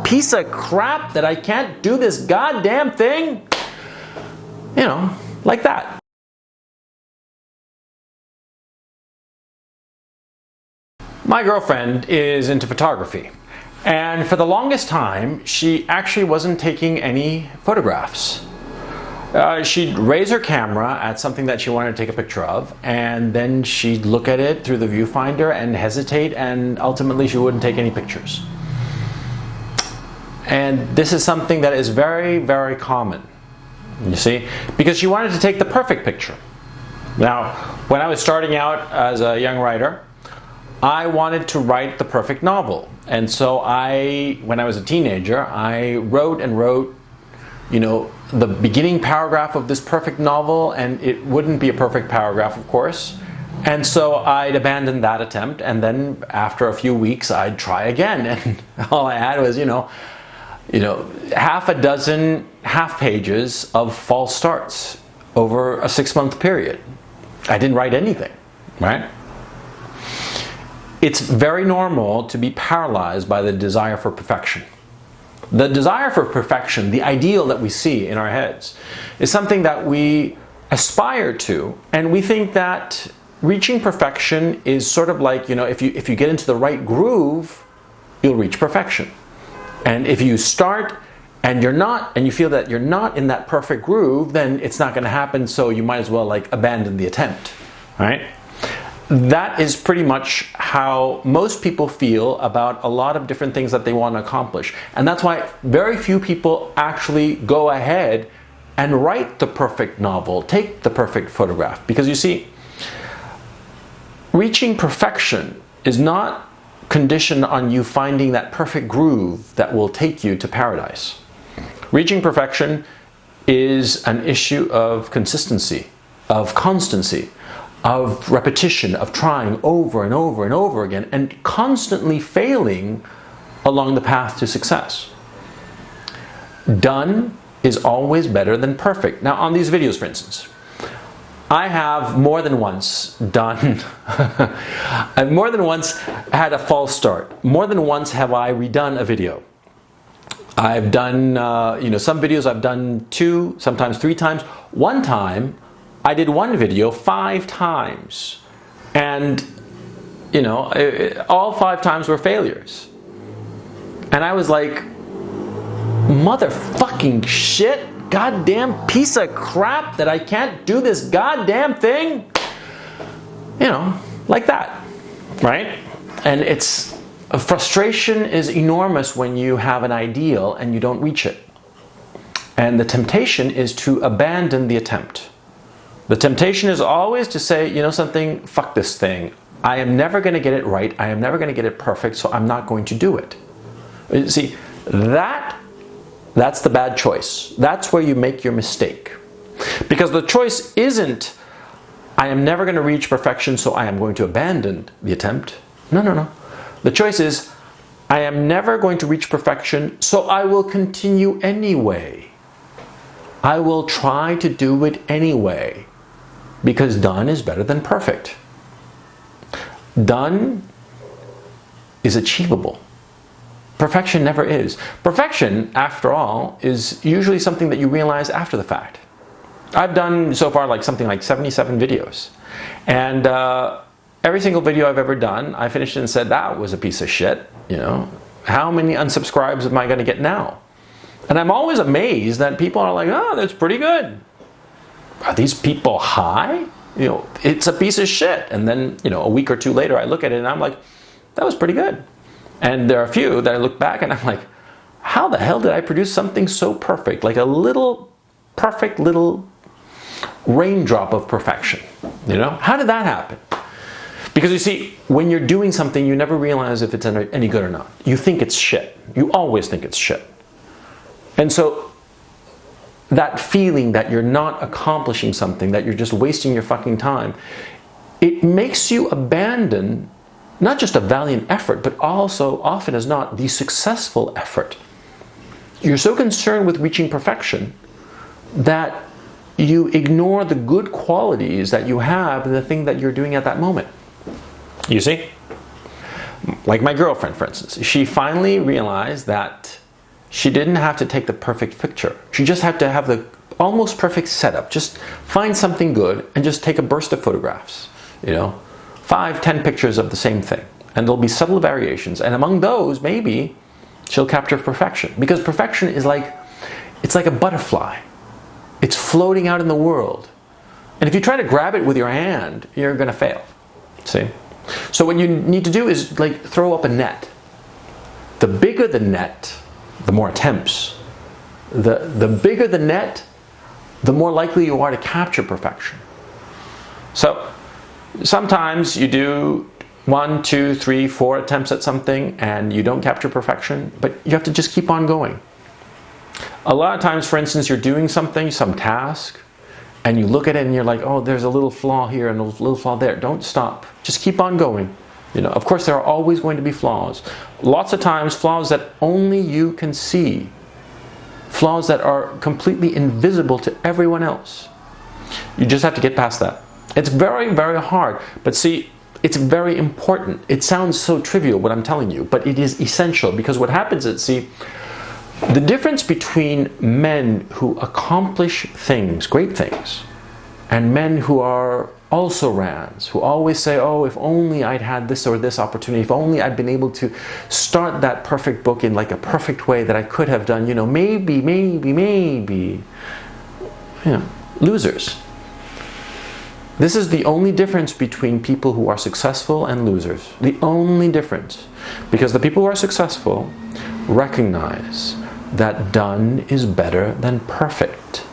piece of crap that I can't do this goddamn thing? You know, like that. My girlfriend is into photography, and for the longest time she actually wasn't taking any photographs. She'd raise her camera at something that she wanted to take a picture of, and then she'd look at it through the viewfinder and hesitate, and ultimately she wouldn't take any pictures. And this is something that is very, very common, you see, because she wanted to take the perfect picture. Now, when I was starting out as a young writer, I wanted to write the perfect novel. And so when I was a teenager, I wrote and wrote, you know, the beginning paragraph of this perfect novel, and it wouldn't be a perfect paragraph, of course. And so I'd abandon that attempt, and then after a few weeks I'd try again. And all I had was, you know, half a dozen half pages of false starts over a 6-month period. I didn't write anything, right? It's very normal to be paralyzed by the desire for perfection. The desire for perfection, the ideal that we see in our heads, is something that we aspire to, and we think that reaching perfection is sort of like, you know, if you get into the right groove, you'll reach perfection. And if you start and you feel that you're not in that perfect groove, then it's not going to happen, so you might as well like abandon the attempt, right? That is pretty much how most people feel about a lot of different things that they want to accomplish. And that's why very few people actually go ahead and write the perfect novel, take the perfect photograph. Because you see, reaching perfection is not conditioned on you finding that perfect groove that will take you to paradise. Reaching perfection is an issue of consistency, of constancy, of repetition, of trying over and over and over again, and constantly failing along the path to success. Done is always better than perfect. Now, on these videos, for instance, I have more than once done, I've more than once had a false start. More than once have I redone a video. I've done, some videos I've done 2, sometimes 3 times. One time, I did one video 5 times, and all 5 times were failures. And I was like, motherfucking shit, goddamn piece of crap that I can't do this goddamn thing, like that, right? And frustration is enormous when you have an ideal and you don't reach it. And the temptation is to abandon the attempt. The temptation is always to say, something, fuck this thing. I am never going to get it right. I am never going to get it perfect, so I'm not going to do it. See, that's the bad choice. That's where you make your mistake. Because the choice isn't, I am never going to reach perfection, so I am going to abandon the attempt. No. The choice is, I am never going to reach perfection, so I will continue anyway. I will try to do it anyway. Because done is better than perfect. Done is achievable. Perfection never is. Perfection, after all, is usually something that you realize after the fact. I've done so far something like 77 videos. And every single video I've ever done, I finished it and said, that was a piece of shit. How many unsubscribes am I going to get now? And I'm always amazed that people are like, oh, that's pretty good. Are these people high? It's a piece of shit. And then, a week or 2 later, I look at it and I'm like, that was pretty good. And there are a few that I look back and I'm like, how the hell did I produce something so perfect? Like a little perfect little raindrop of perfection. How did that happen? Because you see, when you're doing something, you never realize if it's any good or not. You think it's shit. You always think it's shit. And so that feeling that you're not accomplishing something, that you're just wasting your fucking time, it makes you abandon not just a valiant effort, but also, often as not, the successful effort. You're so concerned with reaching perfection that you ignore the good qualities that you have in the thing that you're doing at that moment. You see? Like my girlfriend, for instance. She finally realized that She didn't have to take the perfect picture. She just had to have the almost perfect setup. Just find something good and just take a burst of photographs. 5, 10 pictures of the same thing. And there'll be subtle variations. And among those, maybe she'll capture perfection. Because perfection is it's like a butterfly. It's floating out in the world. And if you try to grab it with your hand, you're going to fail. See? So what you need to do is throw up a net. The bigger the net, the more attempts. The bigger the net, the more likely you are to capture perfection. So sometimes you do 1, 2, 3, 4 attempts at something and you don't capture perfection, but you have to just keep on going. A lot of times, for instance, you're doing something, some task, and you look at it and you're like, oh, there's a little flaw here and a little flaw there. Don't stop. Just keep on going. Of course, there are always going to be flaws. Lots of times, flaws that only you can see. Flaws that are completely invisible to everyone else. You just have to get past that. It's very, very hard. But see, it's very important. It sounds so trivial what I'm telling you, but it is essential, because what happens is, see, the difference between men who accomplish things, great things, and men who are also rans, who always say, oh, if only I'd had this or this opportunity, if only I'd been able to start that perfect book in a perfect way that I could have done, maybe. Losers. This is the only difference between people who are successful and losers. The only difference. Because the people who are successful recognize that done is better than perfect.